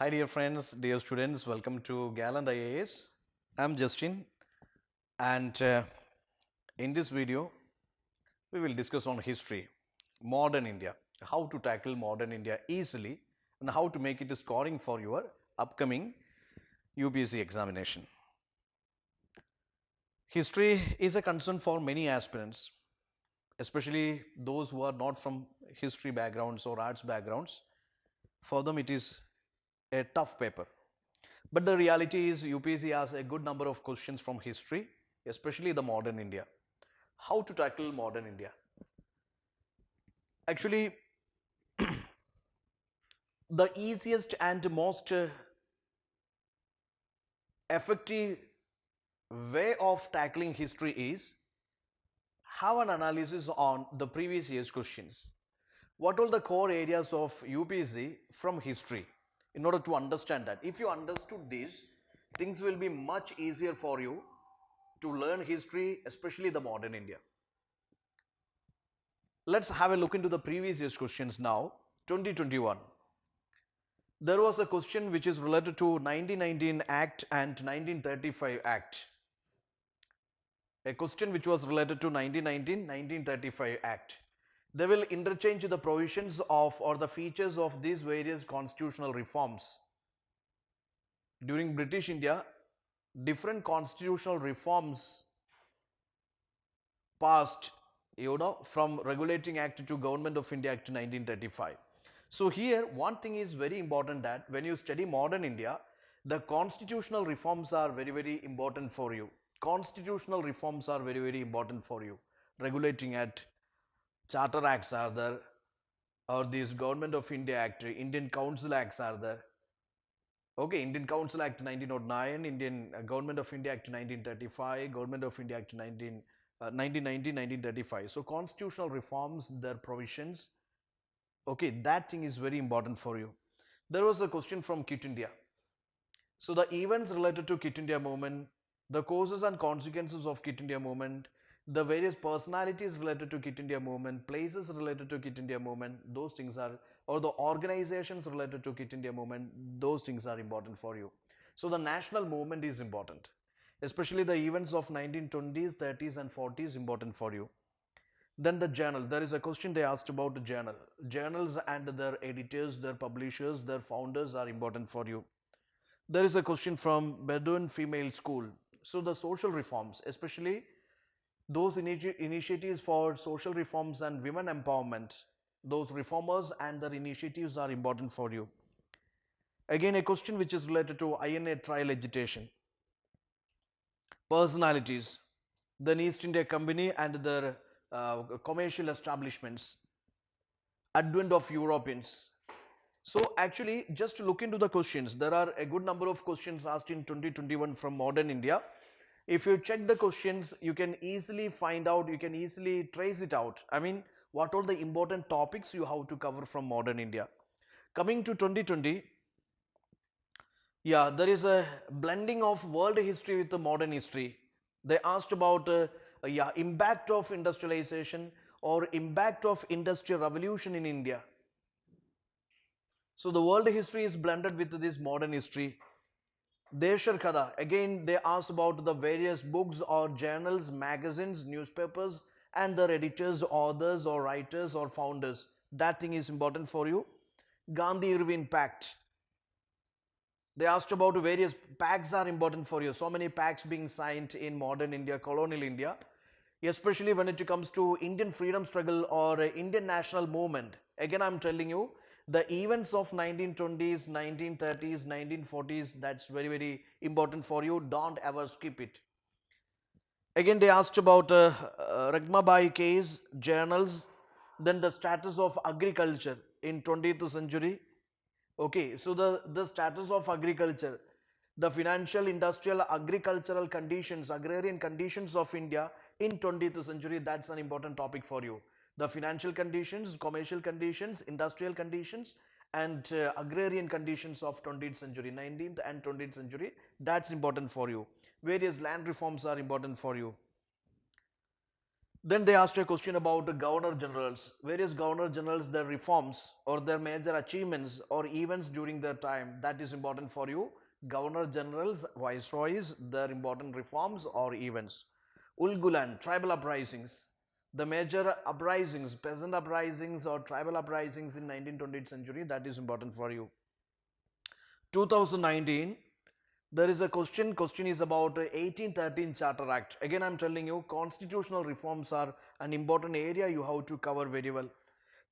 Hi dear friends, dear students, welcome to Gallant IAS. I'm Justin and in this video we will discuss on history, modern India, how to tackle modern India easily and how to make it scoring for your upcoming UPSC examination. History is a concern for many aspirants, especially those who are not from history backgrounds or arts backgrounds. For them it is a tough paper. But the reality is UPSC has a good number of questions from history, especially the modern India. How to tackle modern India? Actually, the easiest and most effective way of tackling history is have an analysis on the previous year's questions. What are the core areas of UPSC from history in order to understand that? If you understood this, things will be much easier for you to learn history, especially the modern India. Let's have a look into the previous year's questions now. 2021. There was a question which is related to 1919 Act and 1935 Act. A question which was related to 1919-1935 Act. They will interchange the provisions of or the features of these various constitutional reforms. During British India, different constitutional reforms passed, from Regulating Act to Government of India Act 1935. So here one thing is very important, that when you study modern India, the constitutional reforms are very, very important for you. Constitutional reforms are very, very important for you. Regulating Act, Charter Acts are there, or these Government of India Act, Indian Council Acts are there. Okay, Indian Council Act 1909, Indian Government of India Act 1935, Government of India Act 1919-1935. So constitutional reforms, their provisions, okay, that thing is very important for you. There was a question from Quit India. So the events related to Quit India movement, the causes and consequences of Quit India movement, the various personalities related to Quit India movement, places related to Quit India movement, those things are, or the organizations related to Quit India movement, those things are important for you. So the national movement is important, especially the events of 1920s, 30s and 40s important for you. Then the journal, there is a question they asked about the journal. Journals and their editors, their publishers, their founders are important for you. There is a question from Bedouin Female School. So the social reforms, especially those initiatives for social reforms and women empowerment, those reformers and their initiatives are important for you. Again, a question which is related to INA trial agitation. Personalities, the East India Company and their commercial establishments, advent of Europeans. So actually, just to look into the questions, there are a good number of questions asked in 2021 from modern India. If you check the questions, you can easily find out, you can easily trace it out. I mean, what are the important topics you have to cover from modern India. Coming to 2020, yeah, there is a blending of world history with the modern history. They asked about impact of industrialization or impact of industrial revolution in India. So the world history is blended with this modern history. Deshar Kada, again they ask about the various books or journals, magazines, newspapers and their editors, authors or writers or founders. That thing is important for you. Gandhi Irvine Pact. They asked about various pacts are important for you. So many pacts being signed in modern India, colonial India, especially when it comes to Indian freedom struggle or Indian national movement. Again, I'm telling you, the events of 1920s, 1930s, 1940s, that's very, very important for you. Don't ever skip it. Again, they asked about Ragmabai case, journals, then the status of agriculture in 20th century. Okay, so the status of agriculture, the financial, industrial, agricultural conditions, agrarian conditions of India in 20th century, that's an important topic for you. The financial conditions, commercial conditions, industrial conditions and agrarian conditions of 20th century, 19th and 20th century, that's important for you. Various land reforms are important for you. Then they asked a question about the governor generals. Various governor generals, their reforms or their major achievements or events during their time. That is important for you. Governor generals, viceroys, their important reforms or events. Ulgulan, tribal uprisings. The major uprisings, peasant uprisings or tribal uprisings in 19th, 20th century. That is important for you. 2019, there is a question is about 1813 Charter Act. Again, I'm telling you, constitutional reforms are an important area you have to cover very well.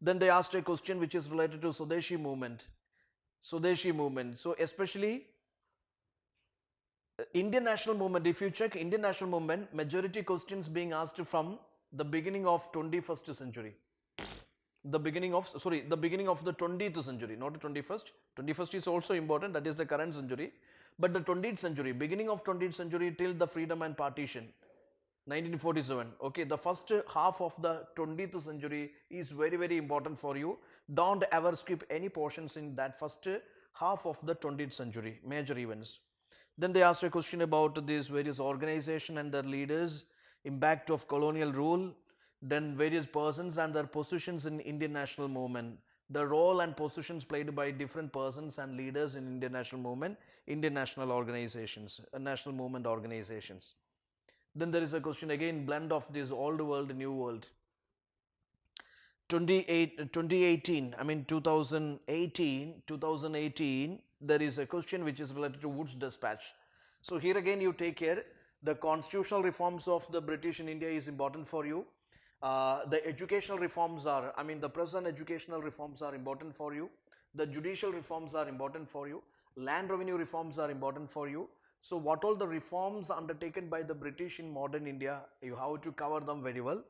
Then they asked a question which is related to Swadeshi movement. Swadeshi movement. So especially Indian national movement, if you check Indian national movement, majority questions being asked from the beginning of 21st century. The beginning of the 20th century, not the 21st. 21st is also important, that is the current century. But the 20th century, beginning of 20th century till the freedom and partition, 1947. Okay, the first half of the 20th century is very, very important for you. Don't ever skip any portions in that first half of the 20th century, major events. Then they asked a question about these various organizations and their leaders, impact of colonial rule, then various persons and their positions in Indian national movement, the role and positions played by different persons and leaders in Indian national movement, Indian national organizations, national movement organizations. Then there is a question again, blend of this old world, new world. 2018, 2018, there is a question which is related to Wood's dispatch. So here again you take care, the constitutional reforms of the British in India is important for you. The educational reforms are, the present educational reforms are important for you. The judicial reforms are important for you. Land revenue reforms are important for you. So what all the reforms undertaken by the British in modern India, you have to cover them very well.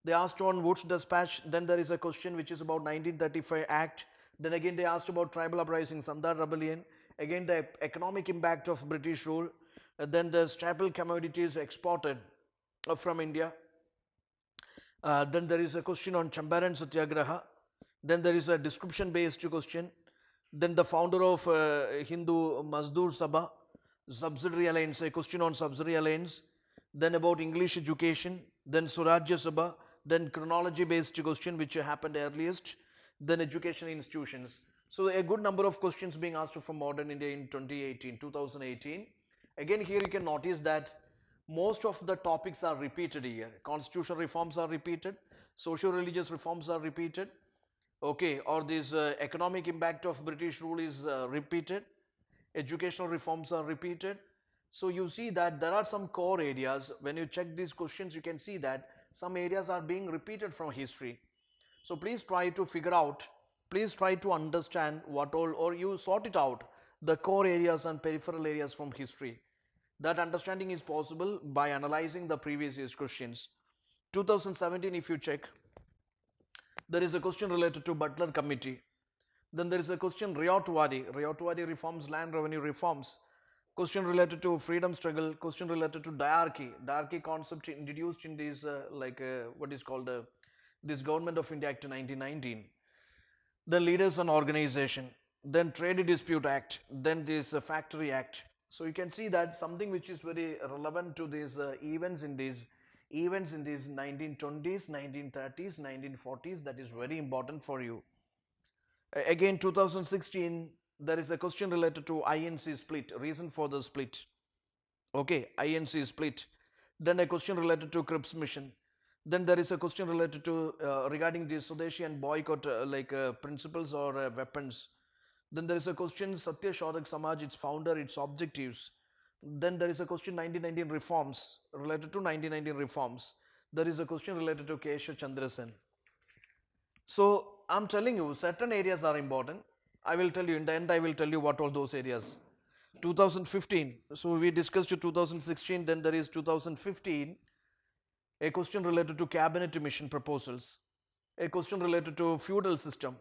They asked on Wood's dispatch. Then there is a question which is about 1935 Act. Then again they asked about tribal uprising, Sandar Rebellion. Again the economic impact of British rule. Then the staple commodities exported from India. Then there is a question on Champaran Satyagraha. Then there is a description based question. Then the founder of Hindu Mazdoor Sabha, subsidiary alliance, a question on subsidiary alliance. Then about English education. Then Surajya Sabha. Then chronology based question which happened earliest. Then education institutions. So a good number of questions being asked from modern India in 2018. Again here you can notice that most of the topics are repeated here. Constitutional reforms are repeated, socio-religious reforms are repeated, okay, or this economic impact of British rule is repeated, educational reforms are repeated. So you see that there are some core areas. When you check these questions, you can see that some areas are being repeated from history. So please try to figure out, please try to understand what all, or you sort it out, the core areas and peripheral areas from history. That understanding is possible by analyzing the previous year's questions. 2017, if you check, there is a question related to Butler Committee. Then there is a question Rayotwadi reforms, land revenue reforms. Question related to freedom struggle, question related to diarchy concept introduced in this what is called this Government of India Act 1919. Then leaders and organization, then Trade Dispute Act, then this Factory Act. So you can see that something which is very relevant to these events in these 1920s, 1930s, 1940s, that is very important for you. Again 2016, there is a question related to INC split, reason for the split. Okay, INC split. Then a question related to Cripps mission. Then there is a question related to regarding the Swadeshi and boycott principles or weapons. Then there is a question Satya Shodak Samaj, its founder, its objectives. Then there is a question 1919 reforms, related to 1919 reforms. There is a question related to Kesha Chandra Sen. So I'm telling you certain areas are important. I will tell you in the end, I will tell you what all those areas. 2015, so we discussed 2016, then there is 2015, a question related to cabinet mission proposals, a question related to feudal system,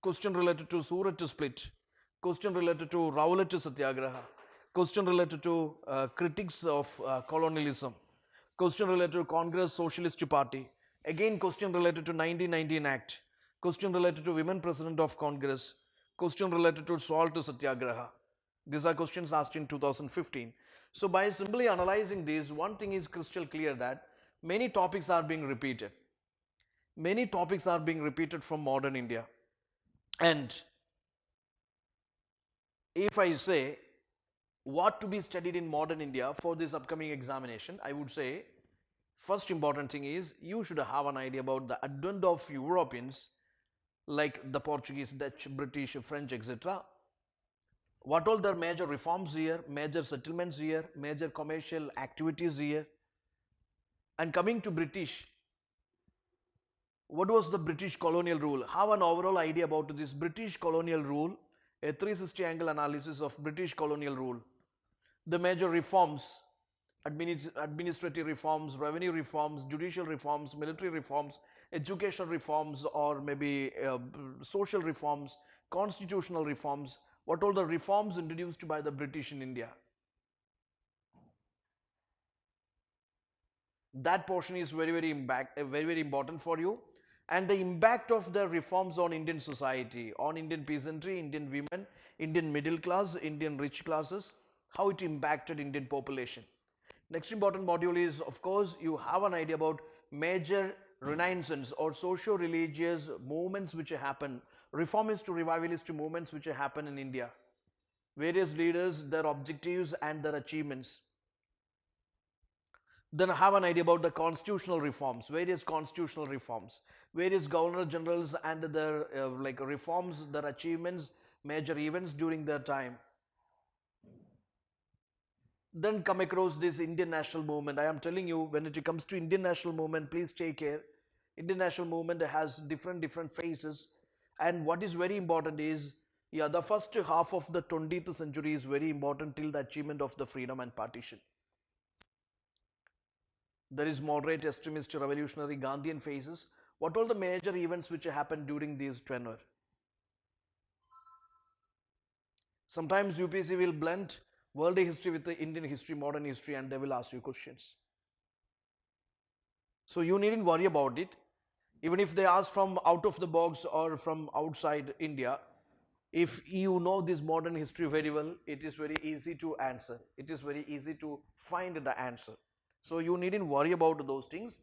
question related to Surat split, question related to Rowlatt Satyagraha, question related to critics of colonialism, question related to Congress Socialist Party, again question related to 1919 Act, question related to women president of Congress, question related to salt Satyagraha. These are questions asked in 2015. So by simply analyzing these, one thing is crystal clear that Many topics are being repeated. Many topics are being repeated from modern India. And if I say what to be studied in modern India for this upcoming examination, I would say first important thing is you should have an idea about the advent of Europeans like the Portuguese, Dutch, British, French, etc. What all their major reforms here, major settlements here, major commercial activities here. And coming to British, what was the British colonial rule? Have an overall idea about this British colonial rule, a 360 angle analysis of British colonial rule. The major reforms, administrative reforms, revenue reforms, judicial reforms, military reforms, educational reforms, or maybe social reforms, constitutional reforms, what all the reforms introduced by the British in India. That portion is very important for you. And the impact of the reforms on Indian society, on Indian peasantry, Indian women, Indian middle class, Indian rich classes, how it impacted Indian population. Next important module is, of course, you have an idea about major renaissance or socio-religious movements which happen, reformist to revivalist movements which happen in India. Various leaders, their objectives and their achievements. Then have an idea about the constitutional reforms, various constitutional reforms, various governor generals and their like reforms, their achievements, major events during their time. Then come across this Indian national movement. I am telling you, when it comes to Indian national movement, please take care. Indian national movement has different phases, and what is very important is, yeah, the first half of the 20th century is very important till the achievement of the freedom and partition. There is moderate extremist revolutionary Gandhian phases. What all the major events which happened during these tenure? Sometimes UPSC will blend world history with the Indian history, modern history, and they will ask you questions. So you needn't worry about it. Even if they ask from out of the box or from outside India, if you know this modern history very well, it is very easy to answer. It is very easy to find the answer. So you needn't worry about those things.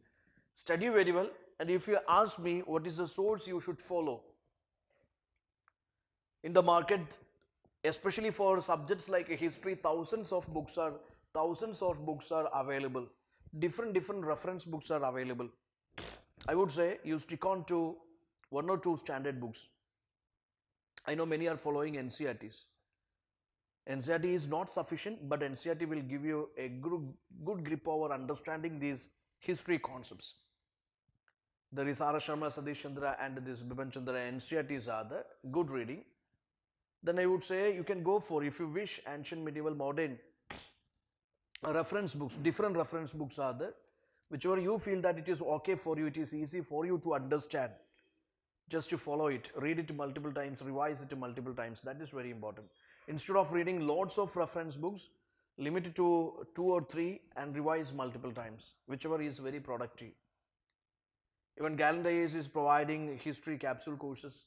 Study very well. And if you ask me what is the source you should follow in the market, especially for subjects like history, thousands of books are available. Different reference books are available. I would say you stick on to one or two standard books. I know many are following NCERTs. NCERT is not sufficient, but NCERT will give you a good grip over understanding these history concepts. There is R. Sharma, Satish Chandra and this Bipan Chandra. NCERTs are the good reading. Then I would say you can go for, if you wish, ancient, medieval, modern reference books. Different reference books are there. Whichever you feel that it is okay for you, it is easy for you to understand. Just to follow it, read it multiple times, revise it multiple times. That is very important. Instead of reading lots of reference books, limit it to 2 or 3 and revise multiple times, whichever is very productive. Even Gallant IAS is providing history capsule courses.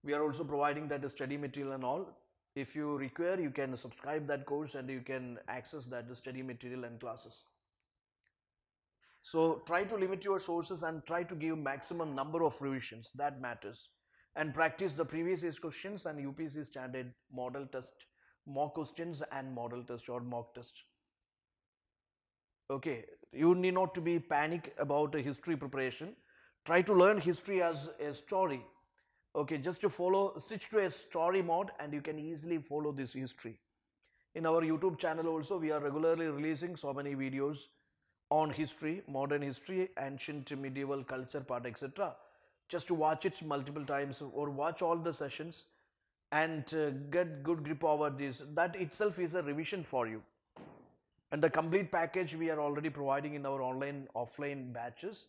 We are also providing that study material and all. If you require, you can subscribe that course and you can access that study material and classes. So try to limit your sources and try to give maximum number of revisions. That matters. And practice the previous year's questions and UPSC standard model test, mock questions and model test or mock test. Okay, you need not to be panic about a history preparation. Try to learn history as a story. Okay, just to follow, switch to a story mode and you can easily follow this history. In our YouTube channel also, we are regularly releasing so many videos on history, modern history, ancient, medieval, culture part, etc. Just to watch it multiple times or watch all the sessions and get good grip over this. That itself is a revision for you. And the complete package we are already providing in our online, offline batches.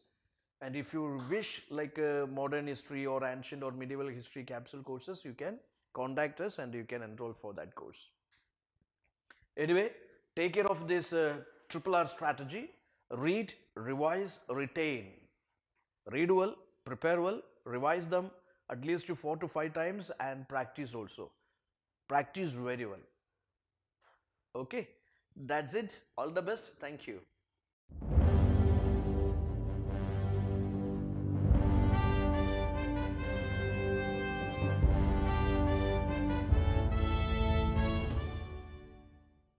And if you wish like modern history or ancient or medieval history capsule courses, you can contact us and you can enroll for that course. Anyway, take care of this triple R strategy. Read, revise, retain. Read well, prepare well, revise them at least 4 to 5 times and practice also. Practice very well. Okay, that's it. All the best. Thank you.